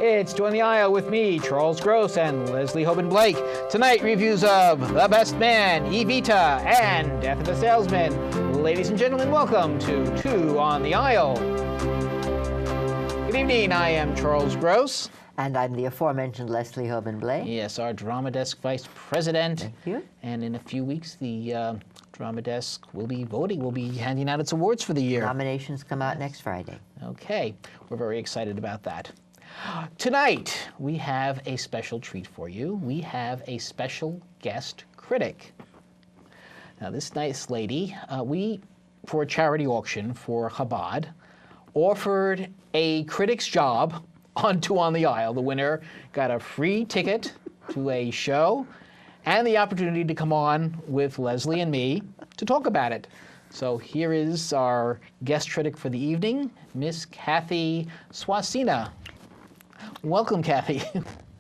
It's Join the Aisle with me, Charles Gross, and Leslie Hoban Blake. Tonight, reviews of The Best Man, Evita, and Death of a Salesman. Ladies and gentlemen, welcome to Two on the Aisle. Good evening, I am Charles Gross. And I'm the aforementioned Leslie Hoban Blake. Yes, our Drama Desk Vice President. Thank you. And in a few weeks, the Drama Desk will be voting, will be handing out its awards for the year. Nominations come out next Friday. Okay, we're very excited about that. Tonight, we have a special treat for you. We have a special guest critic. Now, this nice lady, for a charity auction for Hoban, offered a critic's job on Two on the Aisle. The winner got a free ticket to a show and the opportunity to come on with Leslie and me to talk about it. So here is our guest critic for the evening, Miss Cathy Svacina. Welcome, Cathy.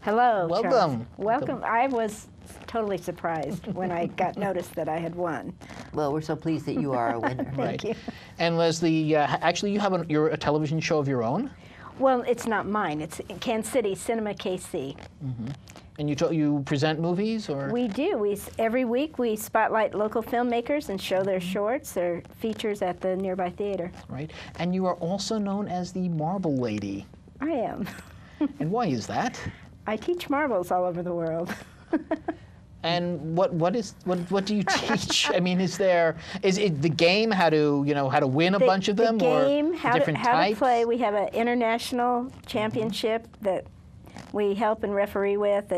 Hello, Welcome. Charles. Welcome. I was totally surprised when I got notice that I had won. Well, we're so pleased that you are a winner. Right. Thank you. And Leslie, actually, you have a television show of your own. Well, it's not mine. It's in Kansas City, Cinema KC. Mm-hmm. And you present movies, or? We do. Every week we spotlight local filmmakers and show their shorts or features at the nearby theater. Right. And you are also known as the Marble Lady. I am. And why is that? I teach marbles all over the world. And what do you teach? I mean, is it the game, how to win a bunch of them, the game, or how different to types? play? We have an international championship that we help and referee with,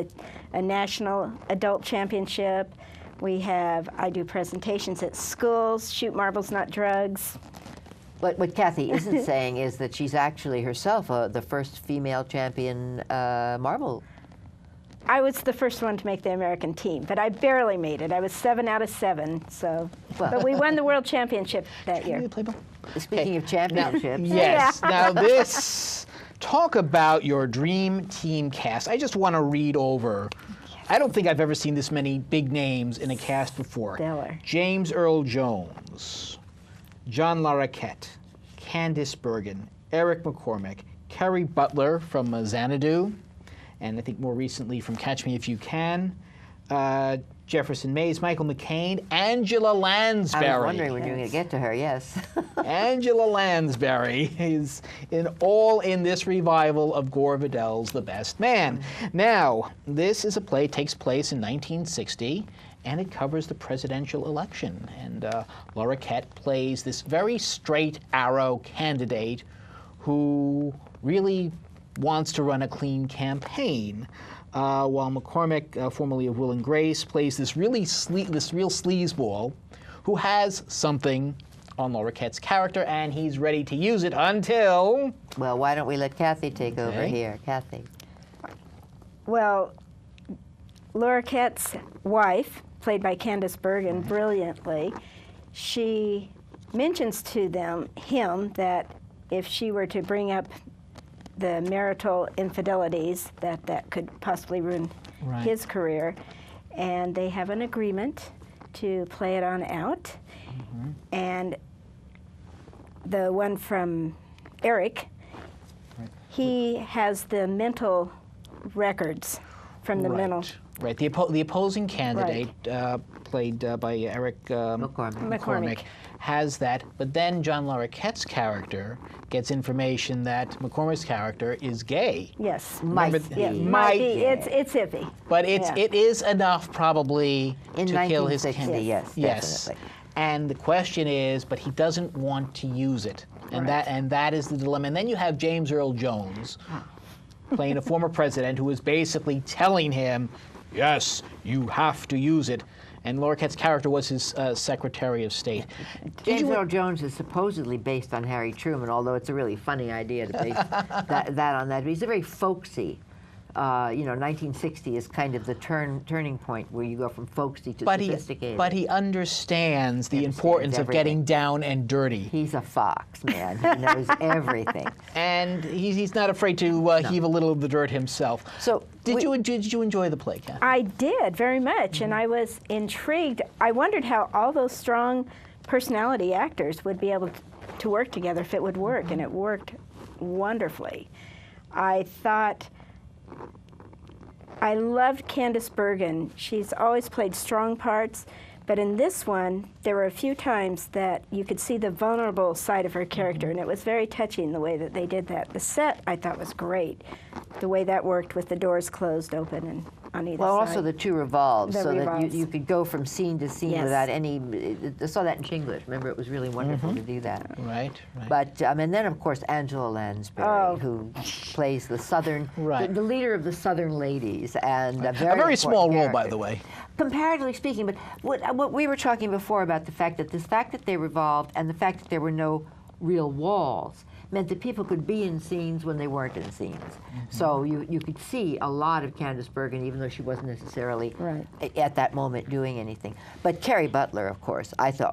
a national adult championship. I do presentations at schools, shoot marbles, not drugs. But what Cathy isn't saying is that she's actually herself the first female champion marble. I was the first one to make the American team, but I barely made it. I was 7 out of 7, so. But we won the world championship that year. Speaking of championships. Yes. Now talk about your dream team cast. I just want to read over. I don't think I've ever seen this many big names in a cast before. Stellar. James Earl Jones, John Larroquette, Candice Bergen, Eric McCormack, Kerry Butler from Xanadu, and I think more recently from Catch Me If You Can, Jefferson Mays, Michael McKean, Angela Lansbury. I was wondering when you were going to get to her, yes. Angela Lansbury is in this revival of Gore Vidal's The Best Man. Now, this is a play, takes place in 1960, and it covers the presidential election. And Larroquette plays this very straight arrow candidate who really wants to run a clean campaign, while McCormack, formerly of Will and Grace, plays this real sleazeball who has something on Larroquette's character, and he's ready to use it until... Well, why don't we let Cathy take over here? Cathy. Well, Larroquette's wife, played by Candice Bergen brilliantly, she mentions to him that if she were to bring up the marital infidelities, that could possibly ruin his career. And they have an agreement to play it on out. Mm-hmm. And the one from Eric, he has the mental records from the mental. Right. The opposing candidate, played by Eric McCormack, has that. But then John Larroquette's character gets information that McCormack's character is gay. Yes. Might be. It's iffy. But it is enough probably to kill his candidate. Yes. Definitely. And the question is, but he doesn't want to use it. And that is the dilemma. And then you have James Earl Jones playing a former president who is basically telling him, yes, you have to use it. And Larroquette's character was his Secretary of State. James Earl Jones is supposedly based on Harry Truman, although it's a really funny idea to base that on that. But he's a very folksy. 1960 is kind of the turning point where you go from folksy to sophisticated. But he understands the importance of getting down and dirty. He's a fox, man. He knows everything. And he's not afraid to heave a little of the dirt himself. So did you enjoy the play, Cathy? I did very much, and I was intrigued. I wondered how all those strong personality actors would be able to work together if it would work, and it worked wonderfully. I thought I loved Candice Bergen. She's always played strong parts, but in this one, there were a few times that you could see the vulnerable side of her character, and it was very touching the way that they did that. The set, I thought, was great, the way that worked with the doors closed open and on either Well, side. also the two revolves, The so that revolves. you could go from scene to scene Yes. without any. I saw that in Chinglish. Remember, it was really wonderful to do that. Right, right. But and then of course Angela Lansbury, Oh. who plays the southern, Right. the leader of the Southern Ladies, and a very, a very small important role, by character. the way. Comparatively speaking, but what we were talking before about the fact that they revolved and the fact that there were no real walls meant that people could be in scenes when they weren't in scenes. So you could see a lot of Candice Bergen, even though she wasn't necessarily Right. at that moment doing anything. But Kerry Butler, of course, I thought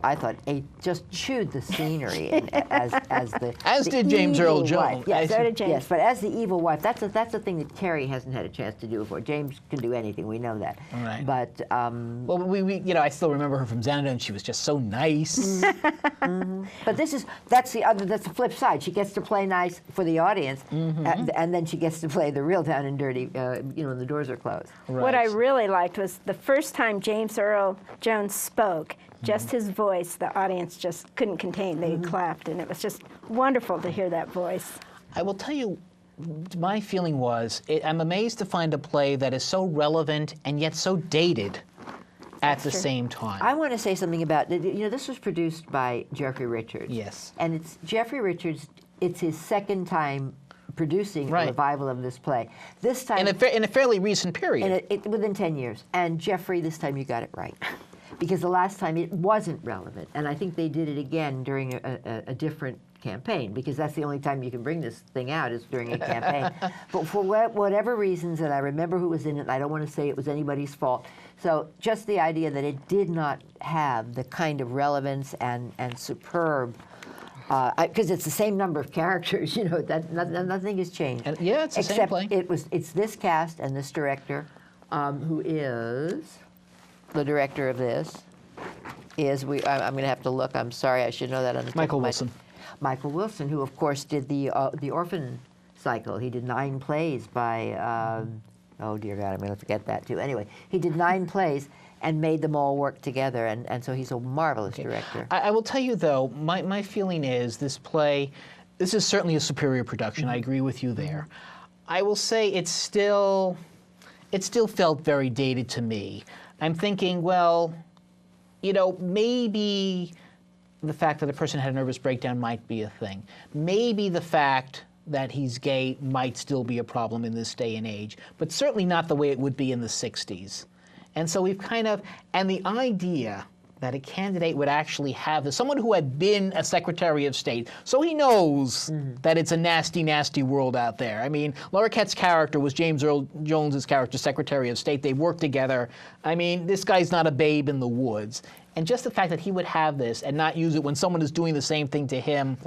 just chewed the scenery and as the As the did James evil Earl Jones. wife. Yes, So did James. yes, but as the evil wife, that's a thing that Kerry hasn't had a chance to do before. James can do anything, we know that. Right. But Well, we I still remember her from Xanadu, and she was just so nice. But that's the flip side. She gets to play nice for the audience, and then she gets to play the real down and dirty, when the doors are closed. What I Right. really liked was the first time James Earl Jones spoke, just his voice, the audience just couldn't contain. They clapped, and it was just wonderful to hear that voice. I will tell you, my feeling was, I'm amazed to find a play that is so relevant and yet so dated at the true. same time. I want to say something about, this was produced by Jeffrey Richards. Yes. And it's Jeffrey Richards, it's his second time producing Right. a revival of this play. This time, in a fairly recent period. within 10 years. And Jeffrey, this time you got it right. Because the last time it wasn't relevant. And I think they did it again during a different campaign, because that's the only time you can bring this thing out is during a campaign. But for whatever reasons, and I remember who was in it, and I don't want to say it was anybody's fault. So just the idea that it did not have the kind of relevance and superb, because it's the same number of characters, that nothing has changed. And, yeah, it's the same Except play. it's this cast and this director, who is the director of this. I'm going to have to look. I'm sorry, I should know that on the tip Michael of my- Wilson. Michael Wilson, who of course did the Orphan Cycle. He did 9 plays by. Oh dear God, I'm going to forget that too. Anyway, he did 9 plays and made them all work together, and so he's a marvelous director. I will tell you, though, my feeling is this play, this is certainly a superior production. I agree with you there. I will say it still felt very dated to me. I'm thinking, well, maybe the fact that a person had a nervous breakdown might be a thing. Maybe the fact that he's gay might still be a problem in this day and age, but certainly not the way it would be in the 60s. And so we've and the idea that a candidate would actually have this, someone who had been a Secretary of State, so he knows that it's a nasty, nasty world out there. I mean, Larroquette's character was James Earl Jones's character, Secretary of State. They worked together. I mean, this guy's not a babe in the woods. And just the fact that he would have this and not use it when someone is doing the same thing to him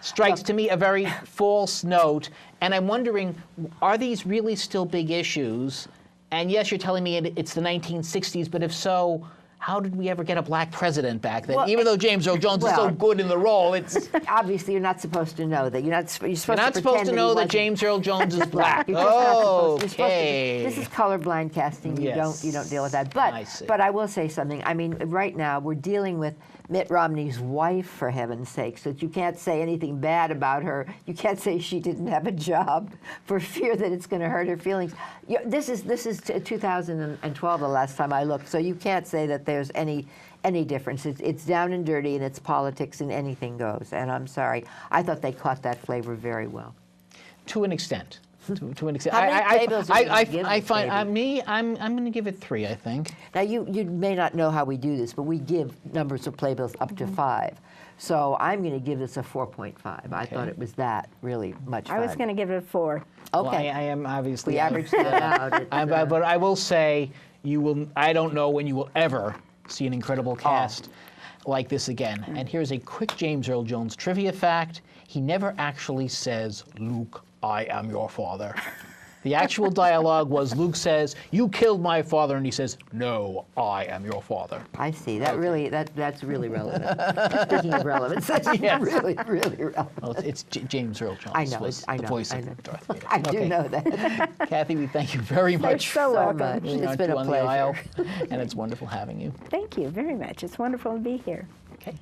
strikes to me a very false note. And I'm wondering, are these really still big issues? And yes, you're telling me it's the 1960s, but if so, how did we ever get a black president back then? Well, Even though James Earl Jones is so good in the role, it's Obviously, you're not supposed to know that. You're supposed you're not to supposed pretend to he know that wasn't James Earl Jones is black. You're just not supposed to. Okay. This is colorblind casting. You Yes. don't deal with that. I see. But I will say something. I mean, right now we're dealing with Mitt Romney's wife, for heaven's sake, so that you can't say anything bad about her. You can't say she didn't have a job for fear that it's going to hurt her feelings. This is 2012, the last time I looked, so you can't say that there's any difference. It's down and dirty, and it's politics, and anything goes. And I'm sorry. I thought they caught that flavor very well. To an extent. To an extent. How many playbills are you gonna give I this find baby? I'm going to give it 3, I think. Now, you may not know how we do this, but we give numbers of playbills up to 5. So I'm going to give this a 4.5. I thought it was that really much fun. I was going to give it a 4. Okay. Well, I am obviously. We averaged that out. But I will say, I don't know when you will ever see an incredible cast like this again. And here's a quick James Earl Jones trivia fact. He never actually says, "Luke, I am your father." The actual dialogue was Luke says, "You killed my father," and he says, "No, I am your father." I see. That really that's really relevant. Speaking of relevance, that's really relevant. Well, it's James Earl Jones. I know. Was I know. the voice I of know. Darth Vader. I do Okay. know that. Kathy, we thank you very You're much. so welcome. much. Being It's on been a On the Aisle, pleasure. and it's wonderful having you. Thank you very much. It's wonderful to be here. Okay.